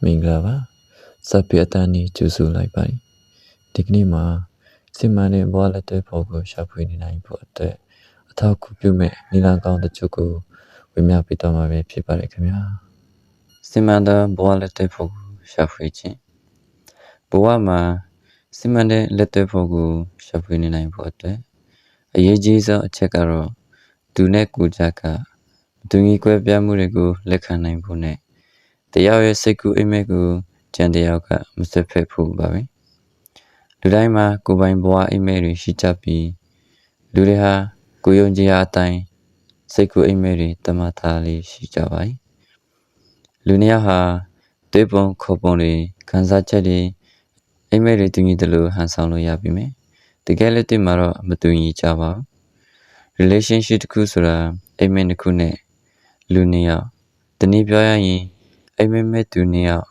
မင်္ဂလာပါစပီအတန်းကြီးကျူဆူလိုက်ပါဒီကနေ့မှာစီမံတဲ့ဘဝလက်တွေ့ဖို့ကိုရှာဖွေနေနိုင်ဖို့အတွက်အထောက်အကူပြုမဲ့နိလန်ကောင်းတချို့ကိုဝေမျှပေးတော့မှာပဲဖြစ်ပါတယ်ခင်ဗျာစီမံတဲ့ဘဝလက်တွေ့ဖို့ကိုရှာဖွေခြင်းဘဝမှာစီမံတဲ့လက်တွေ့ဖို့ကိုရှာဖွေနေနိုင်ဖို့အတွက်အရေးကြီးဆုံးအချက်ကတော့သူနဲ့ကိုယ်ကြကသူကြီးကွဲပြားမှုတွေကိုလက်ခံနိုင်ဖို့နဲ့တရားရဲ့စိတ်ကူးအိမ်မက်ကိုကြံတရားကမစက်ဖက်ဖို့ပါပဲလူတိုင်းမှာကိုယ်ပိုင်ဘဝအိမ်မက်တွေရှိကြပြီးလူတွေဟာကိုယ်ယုံကြည်ရာအတိုင်းစိတ်ကူးအိမ်မက်တွေတမထားလေးရှိကြပါတယ်လူနှစ်ယောက်ဟာတွေးပုံခေါ်ပုံတွေခံစားချက်တွေအိမ်မက်တွေတူညီတယ်လို့ဟန်ဆောင်လို့ရပြီမယ်တကယ်လက်တွေ့မှာတော့မတူညီကြပါဘူး relationship တစ်ခုဆိုတာအိမ်မက်တစ်ခုနဲ့လူနှစ်ယောက်တနည်းပြောရရင်အိမ်မက်မဲ့သူနှစ်ယောက်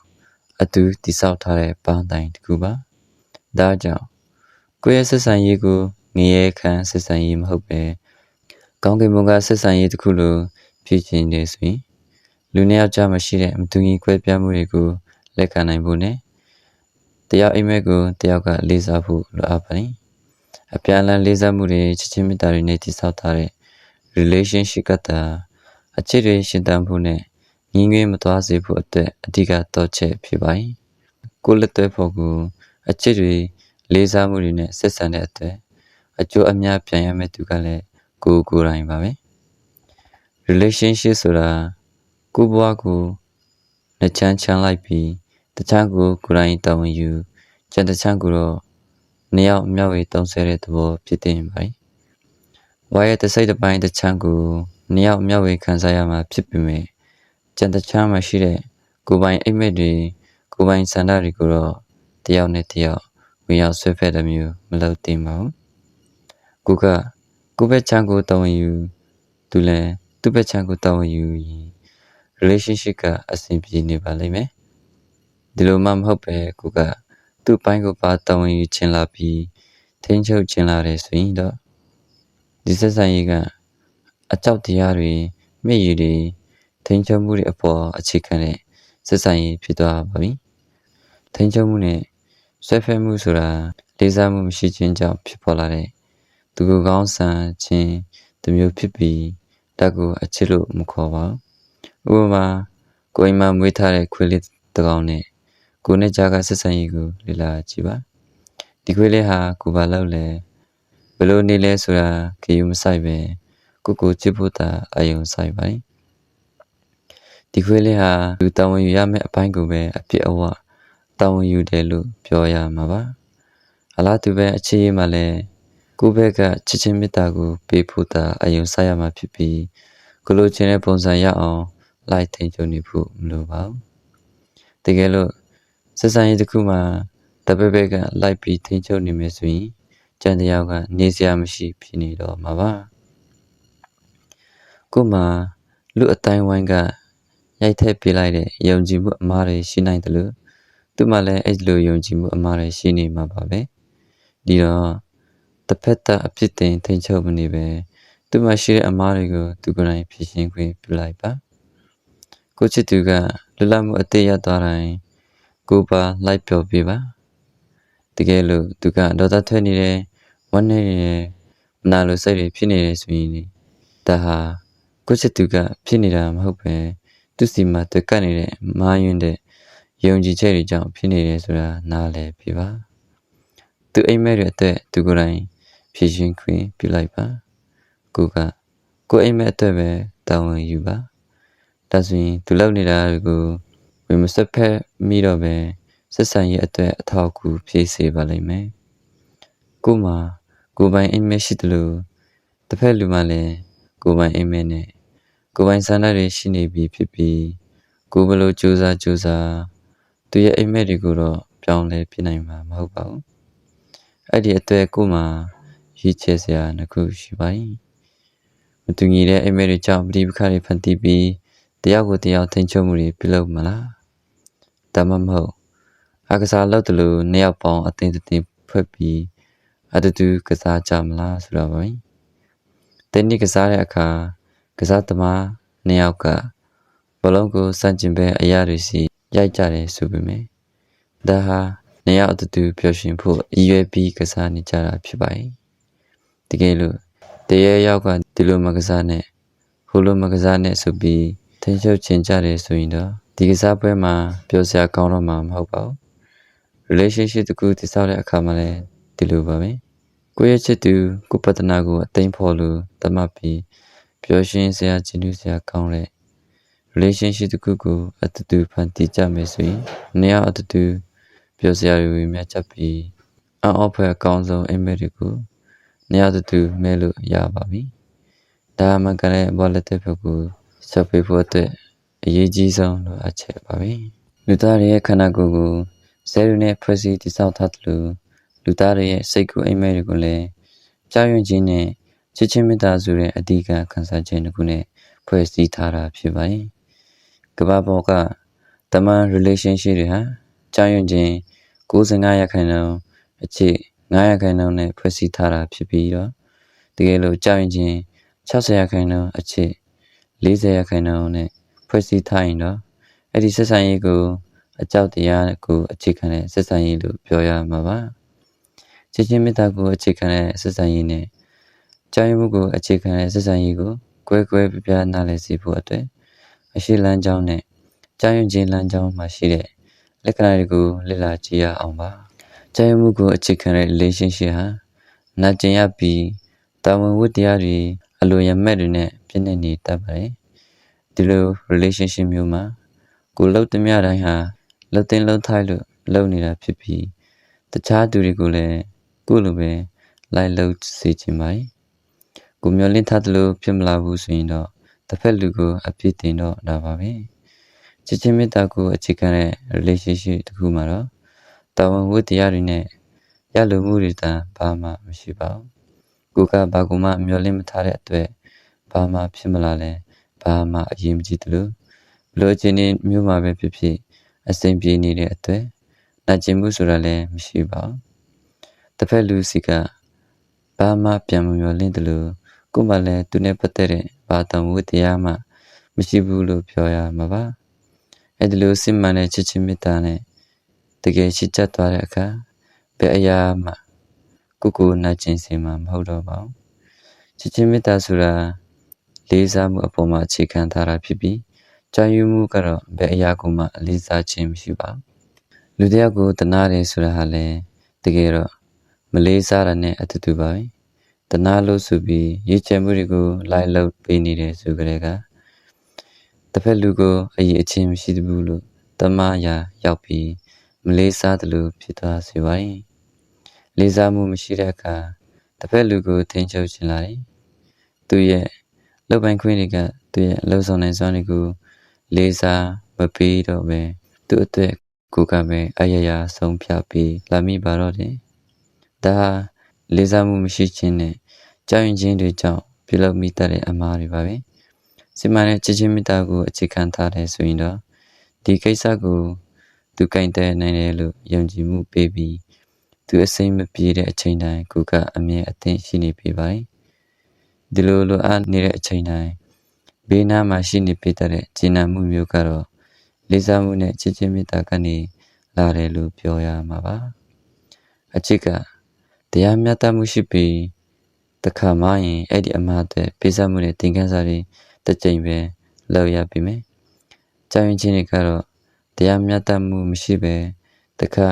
အတူတည်ဆောက်ထားတဲ့ပန်းတိုင်တစ်ခုပါဒါကြောင့်ကိုယ့်ရဲ့ဆက်ဆံရေးကိုငရဲခံဆက်ဆံရေးမဟုတ်ပဲကောင်းကင်ဘုံကဆက်ဆံရေးတစ်ခုလိုဖြစ်ချင်တယ်ဆိုရင်လူနှစ်ယောက်ကြားမှာရှိတဲ့မတူညီကွဲပြားမှုတွေကိုလက်ခံနိုင်ဖို့နဲ့တရားအိမ်မက်ကိုတယောက်ကလေးစားဖို့လိုအပ်ပါတယ်အပြန်အလှန်လေးစားမှုတွေချစ်ချင်းမေတ္တာတွေနဲ့တည်ဆောက်ထားတဲ့ relationship ကတည်းကအချစ်တွေရှင်သန်ဖို့နဲ့ညီငွေမသွားစေဖို့အတွက်အဓိကတော့ချက်ဖြစ်ပါတယ်ကိုလက်တွဲဖို့ကိုအချစ်တွေလေးစားမှုတွေနဲ့ဆက်ဆံတဲ့အတွက်အကျိုးအများပြန်ရမယ့်သူကလည်းကိုယ်တိုင်ပါပဲ relationship ဆိုတာကိုယ်ဘဝကိုနှစ်ချမ်းချမ်းလိုက်ပြီးတခြားကိုကိုယ်တိုင်တာဝန်ယူကျန်တခြားကိုတော့နှစ်ယောက်မျှဝေသုံးဆတဲ့သဘောဖြစ်တင်ပါတယ်ဝါရဲ့တစ်စိတ်တစ်ပိုင်းတခြားကိုနှစ်ယောက်မျှဝေခံစားရမှာဖြစ်ပေမဲ့ကျန်တခြားမှာရှိတဲ့ကိုယ်ပိုင်အိမ်မက်တွေကိုယ်ပိုင်ဆန္ဒတွေကိုတော့တယောက်နဲ့တယောက်ဝင်ရောက်ဆွဲဖက်တဲ့မျိုးမလုပ်သင့်ပါဘူးကိုယ်ဘက်ချမ်းကိုတာဝန်ယူသူလည်းသူ့ဘက်ချမ်းကိုတာဝန်ယူရင် relationship ကအဆင်ပြေနေပါလိမ့်မယ်ဒီလိုမှမဟုတ်ပဲကိုကသူ့ပိုင်းကိုပါတာဝန်ယူခြင်းလာပြီးထိန်းချုပ်ခြင်းလာတယ်ဆိုရင်တော့ဒီဆက်ဆံရေးကအကြောက်တရားတွေမျက်ရည်တွေထိန်းချုပ်မှုတွေအပေါ်အခြေခံတဲ့ဆက်ဆံရေးဖြစ်သွားပါပြီထိန်းချုပ်မှုနဲ့ဆွဲဖက်မှုဆိုတာလေးစားမှုမရှိခြင်းကြောင့်ဖြစ်ပေါ်လာတဲ့သူကိုကောင်းဆန်ခြင်းတစ်မျိုးဖြစ်ပြီးဒါကိုအချစ်လို့မခေါ်ပါဘူးဥပမာကိုယ်အိမ်မှာမွေးထားတဲ့ခွေးလေးတစ်ကောင်နဲ့ကိုယ်နဲ့ကြားကဆက်ဆံရေးကိုလေ့လာကြည့်ပါဒီခွေးလေးဟာကိုယ်ဘာလုပ်လဲဘယ်လိုနေလဲဆိုတာခရီးမဆိုင်ပဲကိုချစ်ဖို့တာအယုံဆိုင်ပါတယ်ဒီခွေးလေးဟာလူတာဝန်ယူရမယ့်အပိုင်းကိုပဲအပြည့်အဝတာဝန်ယူတယ်လို့ပြောရမှာပါအလားတူပဲအခြေရေးမှာလည်းကိုယ့်ဘက်ကချစ်ချင်းမေတ္တာကိုပေးဖို့တာအယုံဆိုင်ရမှာဖြစ်ပြီးကိုလိုချင်တဲ့ပုံစံရအောင်လိုက်ထိန်ချုပ်နေဖို့မလိုပါဘူးတကယ်လို့ဆက်ဆံရေးတစ်ခုမှာတပည့်ဘက်ကလိုက်ပြီးထိန်ချုပ်နေမယ်ဆိုရင်ကျန်တရားကနေစရာမရှိဖြစ်နေတော့မှာပါကိုမှလူအတိုင်းဝိုင်းကရိုက်ထည့်ပြလိုက်တဲ့ယုံကြည်မှုအမှားတွေရှိနိုင်တယ်လို့သူမှလည်းအဲ့လိုယုံကြည်မှုအမှားတွေရှိနေမှာပါပဲဒီတော့တစ်ဖက်သက်အဖြစ်တင်ထိန်ချုပ်မနေပဲသူမှရှိတဲ့အမှားတွေကိုသူကိုယ်တိုင်ဖြေရှင်းခွင့်ပြုလိုက်ပါကိုချစ်သူကလွတ်လပ်မှုအသေးရသွားတိုင်းကိုပါလိုက်ပြောပြပါတကယ်လို့သူကဒေါသထွက်နေတယ်ဝမ်းနေနေတယ်မနာလိုစိတ်တွေဖြစ်နေတယ်ဆိုရင်ဒါဟာကိုချစ်သူကဖြစ်နေတာမဟုတ်ပဲသူစီမှာတက်ကပ်နေတဲ့မာယွန်းတဲ့ယုံကြည်ချက်တွေကြောင့်ဖြစ်နေတယ်ဆိုတာနားလည်ပြပါသူအိမ်မက်တွေအသက်သူကိုယ်တိုင်ဖြည့်ရှင်းခွင့်ပြုလိုက်ပါကိုအိမ်မက်အတွက်ပဲတာဝန်ယူပါဒါဆိုရင်သူလုပ်နေတာကိုဝင်မဆက်ဖက်မိတော့ပဲဆက်ဆံရေးအတွက်အထောက်အကူဖြစ်စေပါလိမ့်မယ်ကိုမှကိုပိုင်အိမ်မက်ရှိတယ်လို့တစ်ဖက်လူမှလည်းကိုပိုင်အိမ်မက်နဲ့ကိုပိုင်ဆန္ဒတွေရှိနေပြီဖြစ်ပြီးကိုဘလို့ကြိုးစားသူရဲ့အိမ်မက်တွေကိုတော့ပြောင်းလဲပြနိုင်မှာမဟုတ်ပါဘူးအဲ့ဒီအတွက်ကိုမှရည်ချယ်စရာတစ်ခုရှိပါတယ်မတူညီတဲ့အိမ်မက်တွေကြောင့်ပဋိပက္ခတွေဖန်တီးပြီးတရားကိုတရားထိန်းချုပ်မှုတွေပြုလုပ်မလားဒါမှမဟုတ်အကစားလုပ်တယ်လို့နှစ်ယောက်ပေါင်းအသိဖွဲ့ပြီးအတူတူကစားကြမလားဆိုတော့ပဲတင်းနီကစားတဲ့အခါကစားသမားနှစ်ယောက်ကဘလုံးကိုစန့်ကျင်ဘက်အရာတွေစီ ရိုက်ကြတယ်ဆိုပေမဲ့ဒါဟာနှစ်ယောက်အတူတူပျော်ရွှင်ဖို့ရည်ရွယ်ပြီးကစားနေကြတာဖြစ်ပါတယ်တကယ်လို့တရေယောက်ကဒီလိုမကစားနဲ့ဟိုလိုမကစားနဲ့ဆိုပြီးထိန်းချုပ်ချင်ကြတယ်ဆိုရင်တော့ဒီကစားပွဲမှာပျော်စရာကောင်းတော့မှာမဟုတ်ပါဘူး relationship တခုတည်ဆောက်တဲ့အခါမှာလည်းဒီလိုပါပဲကိုယ့်ရဲ့ချစ်သူကိုယ်ပတနာကိုအသိမ်းဖို့လို့သတ်မှတ်ပြီးပျော်ရွှင်စရာကျဉ်းစရာကောင်းတဲ့ relationship တခုကိုအတူတူဖန်တီးကြမယ်ဆိုရင်နှစ်ယောက်အတူတူပျော်စရာတွေမြတ်ချက်ပြီးအောက်ဖွဲ့အကောင်းဆုံးအိမ်မက်တွေကိုနှစ်ယောက်အတူတူမဲလို့ရပါပြီဒါမှကလည်းဘောလက်တဲ့ဘက်ကိုဆက်ပေးဖို့အတွက်အရေးကြီးဆုံးလိုအပ်ချက်ပါပဲလူသားရဲ့ခန္ဓာကိုယ်ကိုဆဲလူနဲ့ဖွဲ့စည်းတည်ဆောက်ထားသလိုလူသားရဲ့စိတ်ကိုအိမ်မက်တွေကိုလည်းကြောက်ရွံ့ခြင်းနဲ့ချစ်ချင်းမေတ္တာဆိုတဲ့အဓိကခံစားချက်တစ်ခုနဲ့ဖွဲ့စည်းထားတာဖြစ်ပါတယ်ကမ္ဘာပေါ်ကတမန် relationship တွေဟာကြောက်ရွံ့ခြင်း95%အချစ်9%နဲ့ဖွဲ့စည်းထားတာဖြစ်ပြီးတော့တကယ်လို့ကြောက်ရွံ့ခြင်း60%အချစ်40%နဲ့ဖွဲ့စည်းထားရင်တော့အဲ့ဒီဆက်ဆံရေးကိုအကြောက်တရားကိုအခြေခံတဲ့ဆက်ဆံရေးလို့ပြောရမှာပါချစ်ချင်းမေတ္တာကိုအခြေခံတဲ့ဆက်ဆံရေးနဲ့ကြောက်ရွံ့မှုကိုအခြေခံတဲ့ဆက်ဆံရေးကိုကွဲကွဲပြားပြားနားလည်စေဖို့အတွက်အရှိလမ်းကြောင်းနဲ့ကြောက်ရွံ့ခြင်းလမ်းကြောင်းမှာရှိတဲ့လက္ခဏာတွေကိုလေ့လာကြည့်ရအောင်ပါကြောက်ရွံ့မှုကိုအခြေခံတဲ့ relationship ဟာနာကျင်ရပြီးတာဝန်ဝတ္တရားတွေအလိုရမဲ့တွေနဲ့ပြည့်နေနေတတ်ပါတယ်ဒီလို relationship မျိုးမှာကိုလှုပ်သမျှတိုင်းဟာလှုပ်သိမ်းလှုပ်ထိုက်လို့လှုပ်နေတာဖြစ်ပြီးတခြားသူတွေကိုလည်းကိုလိုပဲလိုက်လှုပ်စေချင်ပါတယ်ကိုမျောလင့်ထားသလိုဖြစ်မလာဘူးဆိုရင်တော့တစ်ဖက်လူကိုအပြစ်တင်တော့တာပါပဲချစ်ချင်းမေတ္တာကိုအခြေခံတဲ့ relationship တခုမှာတော့တာဝန်ဝတ္တရားတွေနဲ့ရလိုမှုတွေတန်ဘာမှမရှိပါဘူးကိုကဘာကူမှမျောလင့်မထားတဲ့အတွက်ဘာမှဖြစ်မလာလဲဘာမှအရေးမကြီးသလိုဘလို့ချင်းနေမျိုးမှာပဲဖြစ်ဖြစ်အစိမ်ပြေနေတဲ့အတွက်နာကျင်မှုဆိုတာလည်းမရှိပါဘူးတစ်ဖက်လူစီကဘာမှပြန်မမျောလင့်သလိုကိုယ်မှလည်းသူနဲ့ပတ်သက်တဲ့ဘာတန်ဝတ္တရားမှမရှိဘူးလို့ပြောရမှာပါအဲ့ဒီလိုစစ်မှန်တဲ့ချစ်ချင်းမေတ္တာနဲ့တကယ်ရှိကြသွားတဲ့အခါဘယ်အရာမှကိုနာကျင်စေမှာမဟုတ်တော့ပါဘူးချစ်ချင်းမေတ္တာဆိုတာလေးစားမှုအပေါ်မှာအခြေခံထားတာဖြစ်ပြီးကြောက်ရွံ့မှုကတော့ဘယ်အရာကိုမှလေးစားခြင်းမရှိပါဘူးလူတစ်ယောက်ကိုတနာတယ်ဆိုတာဟာလည်းတကယ်တော့မလေးစားတာနဲ့အတူတူပါပဲတနာလို့ဆိုပြီးရည်ချယ်မှုတွေကိုလိုက်လုပ်ပေးနေတယ်ဆိုကြတဲ့ကတစ်ဖက်လူကိုအရေးအချင်းမရှိဘူးလို့တမယာရောက်ပြီးမလေးစားတယ်လို့ဖြစ်သွားစေပါတယ်လေးစားမှုမရှိတဲ့အခါတစ်ဖက်လူကိုထိန်းချုပ်ချင်လာတယ်သူရဲ့လုပ်ပိုင်ခွင့်တွေကသူရဲ့အလုပ်ဆောင်နိုင်စွမ်းတွေကိုလေးစားမပေးတော့ပဲသူ့အတွက်ကိုကပဲအယရာဆုံးဖြတ်ပြီးလာမိပါတော့တယ်ဒါလေးစားမှုမရှိခြင်းနဲ့ကြောက်ရွံ့ခြင်းတွေကြောင့်ပြုလုပ်မိတတ်တဲ့အမှားတွေပါပဲစီမံတဲ့ချစ်ချင်းမေတ္တာကိုအခြေခံထားတယ်ဆိုရင်တော့ဒီကိစ္စကိုသူကင်တဲ့နိုင်တယ်လို့ယုံကြည်မှုပေးပြီးသူအစိမ့်မပြေတဲ့အချိန်တိုင်းကိုကအမြဲအသင့်ရှိနေပေးပါတယ်ဒီလိုလိုအပ်နေတဲ့အချိန်တိုင်းဘေးနားမှာရှိနေပေးတဲ့ဂျင်းနာမှုမျိုးကတော့လေးစားမှုနဲ့ချစ်ချင်းမေတ္တာကနေလာတယ်လို့ပြောရမှာပါအချစ်ကတရားမျှတမှုရှိပြီးတခါမှရင်အဲ့ဒီအမှားတဲ့ပေးစားမှုနဲ့သင်ခန်းစာတွေတစ်ကြိမ်ပဲလောက်ရပြီမယ်ကြောင်ရင်ချင်းတွေကတော့တရားမျှတမှုမရှိပဲတခါ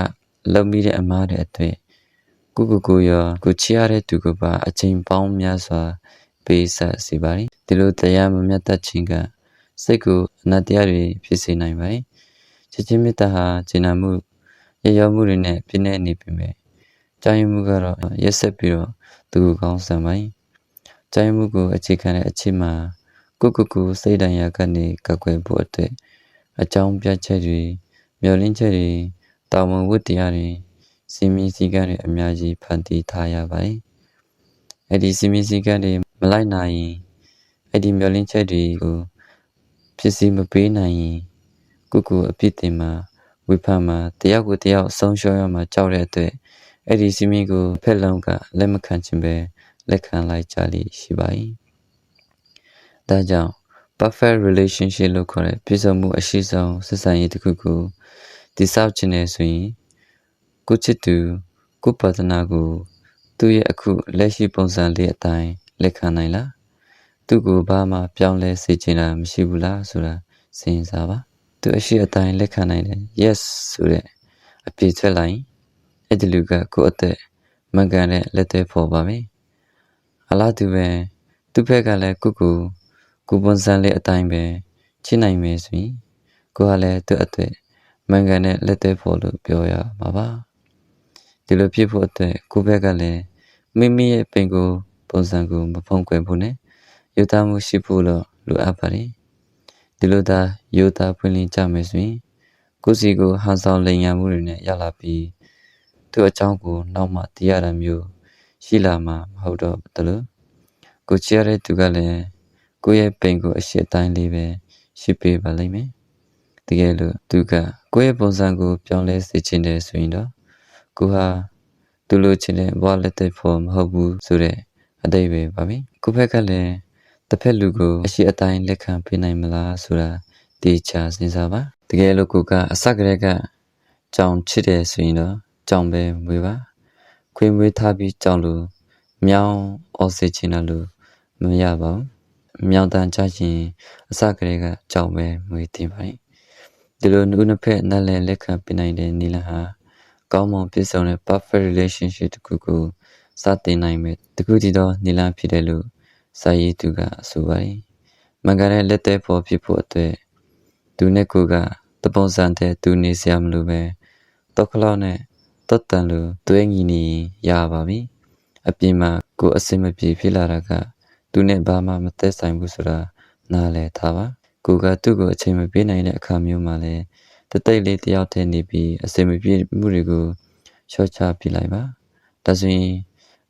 လုံပြီးတဲ့အမှားတဲ့အတွက်ကိုရောကိုချီရတဲ့သူကပါအချိန်ပေါင်းများစွာပေးဆက်စီပါတယ်ဒီလိုတရားမမျှတခြင်းကစိတ်ကိုအနတ္တရားတွေဖြစ်စေနိုင်ပါတယ်ချစ်ချင်းမေတ္တာဟာကျင့်နာမှုရရောမှုတွေနဲ့ပြည့်နေနေပြီမယ်ကြောင်ရင်မှုကတော့ရက်ဆက်ပြီးတော့သူ့ကိုကောင်းဆံပိုင်းကြောင်ရင်မှုကိုအခြေခံတဲ့အချက်မှာကိုစိတ်တိုင်းရာကနေကောက်ွယ်ဖို့အတွက်အကြောင်းပြချက်တွေမျှော်လင့်ချက်တွေတာဝန်ဝတ္တရားတွေစီမင်းစည်းကမ်းတွေအများကြီးဖန်တီးထားရပါတယ်အဲ့ဒီစီမင်းစည်းကမ်းတွေမလိုက်နိုင်ရင်အဲ့ဒီမျှော်လင့်ချက်တွေကိုဖြစ်စီမပေးနိုင်ရင်ကိုအပြစ်တင်မှာဝိဖန်မှာတယောက်ကိုတယောက်ဆုံးရှုံးရမှာကြောက်တဲ့အတွက်အဲ့ဒီစီမင်းကိုဖက်လုံးကလက်မခံခြင်းပဲလက်ခံလိုက်ကြလိမ့်ရှိပါ යි ဒါကြောင့်ပ perfect relationship လို့ခေါ်တဲ့ပြည့်စုံမှုအရှိဆုံးဆက်ဆံရေးတစ်ခုကိုတည်ဆောက်ခြင်းနဲ့ဆိုရင်ကိုချစ်သူကိုပါတနာကိုသူ့ရဲ့အခုလက်ရှိပုံစံလေးအတိုင်းလက်ခံနိုင်လားသူ့ကိုဘာမှပြောင်းလဲစေချင်တာမရှိဘူးလားဆိုတာစဉ်းစားပါသူအရှိအတိုင်းလက်ခံနိုင်တယ် yes ဆိုတဲ့အပြည့်ထွက်လိုက်အဲ့ဒီလူကကိုအသက်မှန်ကန်တဲ့လက်သေးပေါ်ပါမယ်အလားတူပဲသူ့ဘက်ကလည်းကိုပုံစံလေးအတိုင်းပဲချစ်နိုင်မယ်ဆိုရင်ကိုကလည်းသူ့အသက်မှန်ကန်တဲ့လက်သေးပေါ်လို့ပြောရမှာပါဒီလိုဖြစ်ဖို့အတွက်ကိုဘက်ကလည်းမိမိရဲ့ပင်ကိုပုံစံကိုမဖုံးကွယ်ဖို့နဲ့ယူသားမှုရှိဖို့လို့လိုအပ်ပါတယ်ဒီလိုသာယူသားဖွင့်လင်းကြမယ်ဆိုရင်ကိုစီကိုဟန်ဆောင်လိမ်ညာမှုတွေနဲ့ရလာပြီးသူ့အကြောင်းကိုနောက်မှသိရတာမျိုးရှိလာမှာမဟုတ်တော့ဘူးလို့ကိုချရတဲ့သူကလည်းကိုရဲ့ပင်ကိုအရှိအတိုင်းလေးပဲရှိပေးပါလိမ့်မယ်တကယ်လို့သူကကိုရဲ့ပုံစံကိုပြောင်းလဲစေချင်တယ်ဆိုရင်တော့ကိုဟာသူလိုချင်တဲ့ဘဝလက်သက်ဖို့မဟုတ်ဘူးဆိုတဲ့အတိတ်ပဲပါပဲကိုဘက်ကလည်းတစ်ဖက်လူကိုအရှိအတိုင်းလက်ခံပေးနိုင်မလားဆိုတာတေချာစဉ်းစားပါတကယ်လို့ကိုကအစကတည်းကကြောင်ချစ်တယ်ဆိုရင်တော့ကြောင်ပဲမွေးပါခွေးမွေးထားပြီးကြောင်လို့မြောင်းအော်စေချင်တယ်လို့မရပါဘူးမြောင်းတန်ချရင်အစကတည်းကကြောင်ပဲမွေးတင်ပါတယ်ဒီလိုနှစ်ဖက်နဲ့လက်ခံပေးနိုင်တဲ့နီလန်ဟာကောင်းမွန်ပြည့်စုံတဲ့ perfect relationship တခုကိုစတင်နိုင်မယ်တခုတည်းသောနီလန်ဖြစ်တယ်လို့စာရေးသူကဆိုပါတယ်။မင်္ဂလာလက်သေးပေါ်ဖြစ်ဖို့အတွက်သူနဲ့ကိုကတပုံစံတဲ့သူနေစရာမလိုပဲတော့ခလောက်နဲ့တတ်တန်လို့တွဲညီနေရပါပြီ။အပြင်မှာကိုအစင်မပြေဖြစ်လာတာကသူနဲ့ဘာမှမသက်ဆိုင်ဘူးဆိုတာနားလည်ထားပါ။ကိုကသူ့ကိုအချိန်မပေးနိုင်တဲ့အခါမျိုးမှာလည်းတတိတ်လေးတယောက်တည်းနေပြီးအစင်မပြေမှုတွေကိုချော့ချပြလိုက်ပါ။ဒါဆိုရင်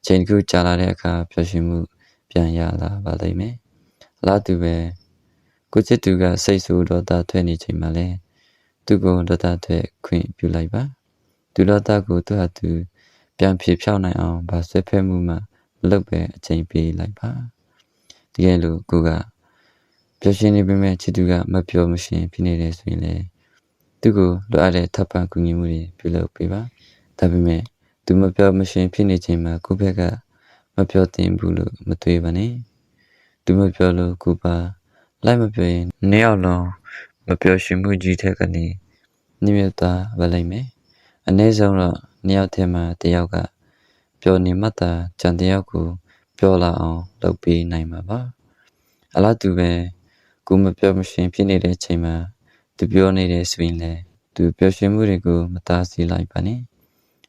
အချိန်ကူကြာလာတဲ့အခါပျော်ရွှင်မှုပြန်ရလာပါလိမ့်မယ်။လာသူပဲကိုချစ်သူကစိတ်ဆိုးတော့တာထွက်နေချိန်မှာလဲသူကိုတော့တာထွက်ခွင့်ပြုလိုက်ပါ။သူတော့တာကိုသူ့ဟာသူပြန်ဖြေဖြောင်းနိုင်အောင်ဗာဆွဲဖက်မှုမှမလုပ်ပဲအချိန်ပေးလိုက်ပါ။တကယ်လို့ကိုကပျော်ရွှင်နေပေမဲ့ချစ်သူကမပြောမရှင်ဖြစ်နေတယ်ဆိုရင်လေသူကိုလိုအပ်တဲ့ထပ်ပံကူညီမှုတွေပြုလုပ်ပေးပါ။ဒါပေမဲ့သူမပြောမရှင်ဖြစ်နေချိန်မှာကိုဘက်ကမပြောတင်ဘူးလို့မတွေးပါနဲ့သူမပြောလို့ကိုပါလိုက်မပြောရင်နှစ်ယောက်လုံးမပြောရှင်မှုကြီးတဲ့ကနေနိမြတ်တာပါလိမ့်မယ်အနည်းဆုံးတော့နှစ်ယောက်ထဲမှာတစ်ယောက်ကပြောနေမှသာကြံတစ်ယောက်ကိုပြောလာအောင်လုပ်ပေးနိုင်မှာပါအလားတူပဲကိုမပြောမရှင်ဖြစ်နေတဲ့ချိန်မှာသူပြောနေတဲ့ဆိုရင်လေသူပြောရှင်မှုတွေကိုမတားဆီးလိုက်ပါနဲ့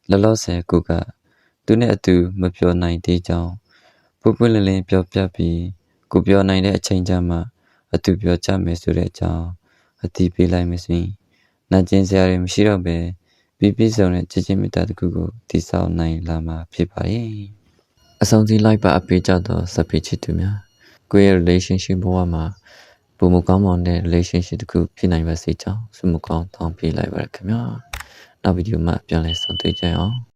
လောလောဆယ်ကိုကသူနဲ့အတူမပြောနိုင်သေးကြောင်းပွပွလင်းလင်းပြောပြပြီးကိုပြောနိုင်တဲ့အချိန်ကျမှအတူပြောကြမယ်ဆိုတဲ့အကြောင်းအတိပေးလိုက်မယ်ဆိုရင်နာကျင်စရာတွေမရှိတော့ပဲပြီးပြည့်စုံတဲ့ချစ်ချင်းမေတ္တာတစ်ခုကိုတည်ဆောက်နိုင်လာမှာဖြစ်ပါရဲ့အဆုံးထိလိုက်ပါအပေးကြတော့စပိချစ်သူများကိုယ့်ရဲ့ relationship ဘဝမှာပုံမကောင်းမွန်တဲ့ relationship တစ်ခုဖြစ်နိုင်ပါစေကြောင်းဆုမကောင်းတောင်းပေးလိုက်ပါရခင်ဗျာနောက်ဗီဒီယိုမှာပြန်လည်ဆုံတွေ့ကြအောင်